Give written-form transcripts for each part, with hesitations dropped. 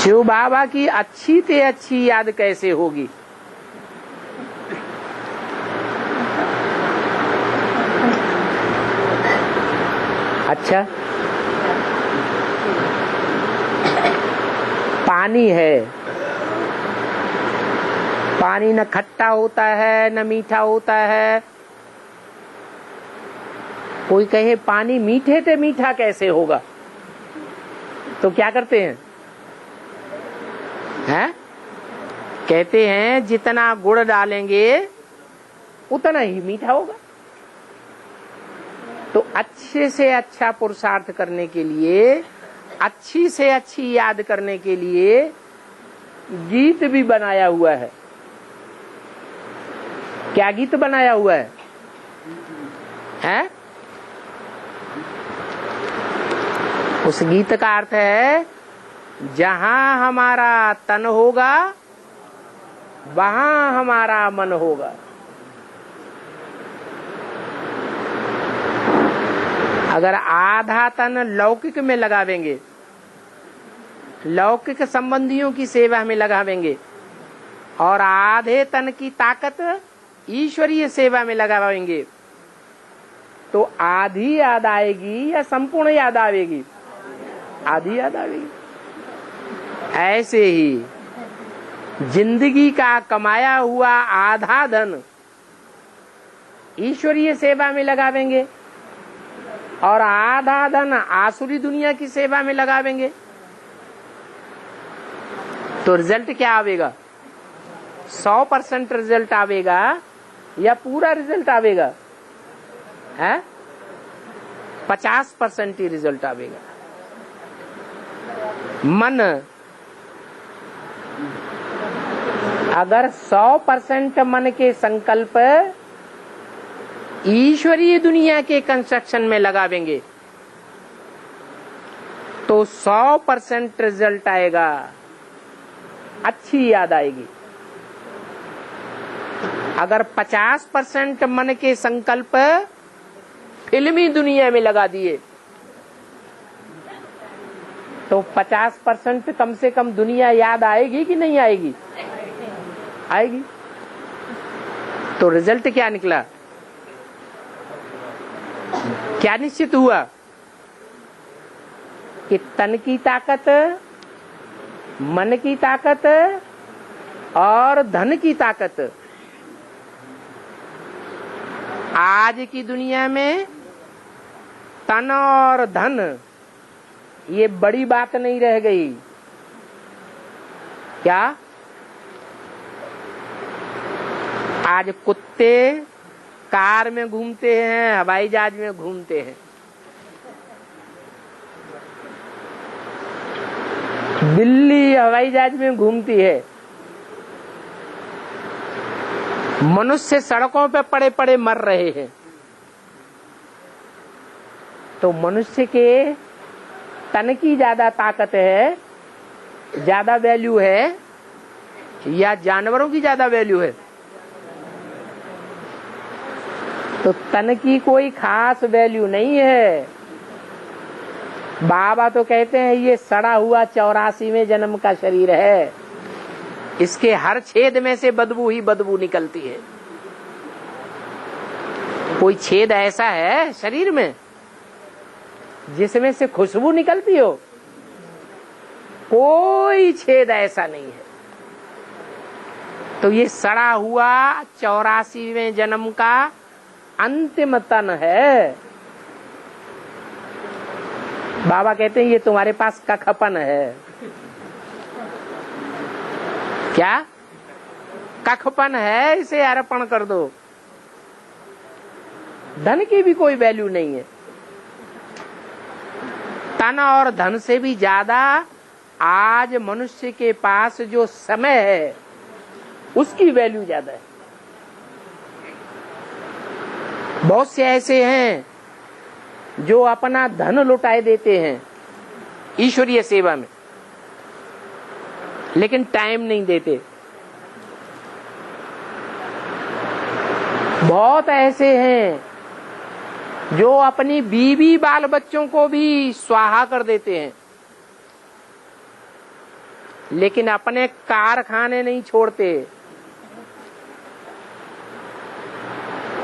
शिव बाबा की अच्छी से अच्छी याद कैसे होगी? अच्छा, पानी है, पानी न खट्टा होता है न मीठा होता है। कोई कहे पानी मीठे से मीठा कैसे होगा, तो क्या करते हैं? हैं? कहते हैं जितना गुड़ डालेंगे उतना ही मीठा होगा। तो अच्छे से अच्छा पुरुषार्थ करने के लिए, अच्छी से अच्छी याद करने के लिए गीत भी बनाया हुआ है। क्या गीत बनाया हुआ है? हैं? उस गीत का अर्थ है जहां हमारा तन होगा वहां हमारा मन होगा। अगर आधा तन लौकिक में लगावेंगे, लौकिक संबंधियों की सेवा में लगावेंगे, और आधे तन की ताकत ईश्वरीय सेवा में लगावेंगे, तो आधी याद आएगी या संपूर्ण याद आवेगी? आधी याद आवेगी। ऐसे ही जिंदगी का कमाया हुआ आधा धन ईश्वरीय सेवा में लगावेंगे और आधा धन आसुरी दुनिया की सेवा में लगावेंगे, तो रिजल्ट क्या आवेगा? 100% रिजल्ट आवेगा या पूरा रिजल्ट आवेगा? है 50% ही रिजल्ट आवेगा। मन अगर 100% मन के संकल्प ईश्वरीय दुनिया के कंस्ट्रक्शन में लगावेंगे तो 100% रिजल्ट आएगा, अच्छी याद आएगी। अगर 50% मन के संकल्प फिल्मी दुनिया में लगा दिए तो 50% कम से कम दुनिया याद आएगी कि नहीं आएगी? आएगी। तो रिजल्ट क्या निकला? क्या निश्चित हुआ कि तन की ताकत, मन की ताकत और धन की ताकत आज की दुनिया में तन और धन ये बड़ी बात नहीं रह गई। क्या आज कुत्ते कार में घूमते हैं, हवाई जहाज में घूमते हैं, बिल्ली हवाई जहाज में घूमती है, मनुष्य सड़कों पे पड़े पड़े मर रहे हैं। तो मनुष्य के तन की ज्यादा ताकत है, ज्यादा वैल्यू है, या जानवरों की ज्यादा वैल्यू है? तो तन की कोई खास वैल्यू नहीं है। बाबा तो कहते हैं ये सड़ा हुआ 84वें जन्म का शरीर है, इसके हर छेद में से बदबू ही बदबू निकलती है। कोई छेद ऐसा है शरीर में जिसमें से खुशबू निकलती हो? कोई छेद ऐसा नहीं है। तो ये सड़ा हुआ 84वें जन्म का अंतिम तन है। बाबा कहते हैं ये तुम्हारे पास कखपन है। क्या कखपन है? इसे अर्पण कर दो। धन की भी कोई वैल्यू नहीं है। तन और धन से भी ज्यादा आज मनुष्य के पास जो समय है उसकी वैल्यू ज्यादा है। बहुत से ऐसे हैं जो अपना धन लुटाए देते हैं ईश्वरीय सेवा में, लेकिन टाइम नहीं देते। बहुत ऐसे हैं जो अपनी बीवी बाल बच्चों को भी स्वाहा कर देते हैं, लेकिन अपने कारखाने नहीं छोड़ते,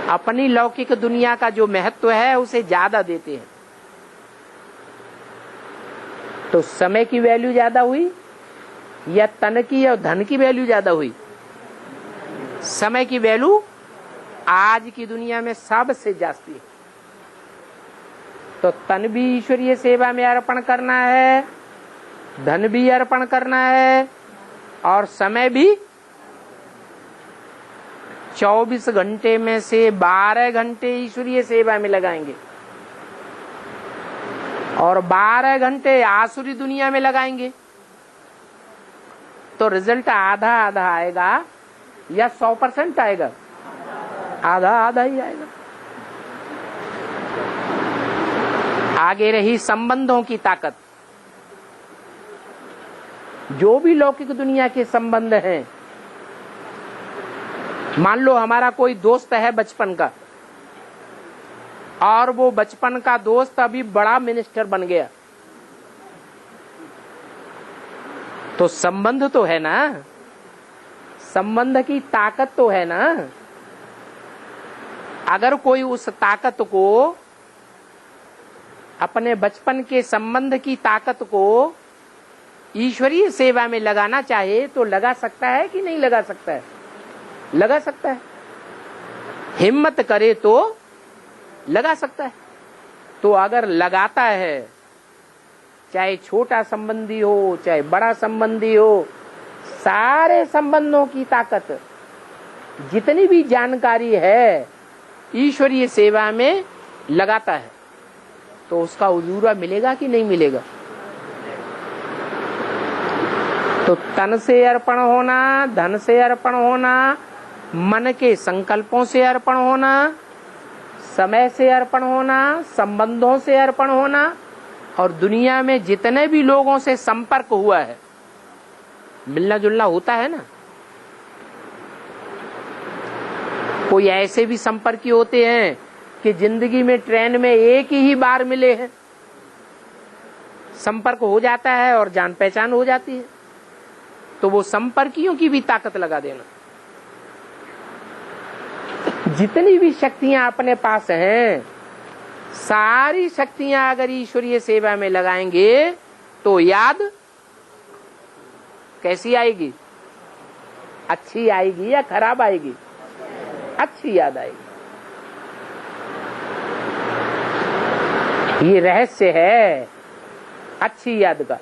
अपनी लौकिक दुनिया का जो महत्व है उसे ज्यादा देते हैं। तो समय की वैल्यू ज्यादा हुई या तन की और धन की वैल्यू ज्यादा हुई? समय की वैल्यू आज की दुनिया में सबसे जास्ती है। तो तन भी ईश्वरीय सेवा में अर्पण करना है, धन भी अर्पण करना है, और समय भी 24 घंटे में से 12 घंटे ईश्वरीय सेवा में लगाएंगे और 12 घंटे आसुरी दुनिया में लगाएंगे। तो रिजल्ट आधा आधा आएगा या 100% आएगा? आधा आधा ही आएगा। आगे रही संबंधों की ताकत। जो भी लौकिक दुनिया के संबंध हैं, मान लो हमारा कोई दोस्त है बचपन का, और वो बचपन का दोस्त अभी बड़ा मिनिस्टर बन गया, तो संबंध तो है ना, संबंध की ताकत तो है ना। अगर कोई उस ताकत को, अपने बचपन के संबंध की ताकत को ईश्वरीय सेवा में लगाना चाहे तो लगा सकता है कि नहीं लगा सकता है? लगा सकता है। हिम्मत करे तो लगा सकता है। तो अगर लगाता है, चाहे छोटा संबंधी हो चाहे बड़ा संबंधी हो, सारे संबंधों की ताकत, जितनी भी जानकारी है ईश्वरीय सेवा में लगाता है, तो उसका उजूरा मिलेगा कि नहीं मिलेगा? तो तन से अर्पण होना, धन से अर्पण होना, मन के संकल्पों से अर्पण होना, समय से अर्पण होना, संबंधों से अर्पण होना, और दुनिया में जितने भी लोगों से संपर्क हुआ है, मिलना जुलना होता है ना। कोई ऐसे भी संपर्की होते हैं कि जिंदगी में ट्रेन में एक ही बार मिले हैं, संपर्क हो जाता है और जान पहचान हो जाती है। तो वो संपर्कियों की भी ताकत लगा देना। जितनी भी शक्तियां अपने पास हैं, सारी शक्तियां अगर ईश्वरीय सेवा में लगाएंगे तो याद कैसी आएगी? अच्छी आएगी या खराब आएगी? अच्छी याद आएगी। ये रहस्य है अच्छी याद का।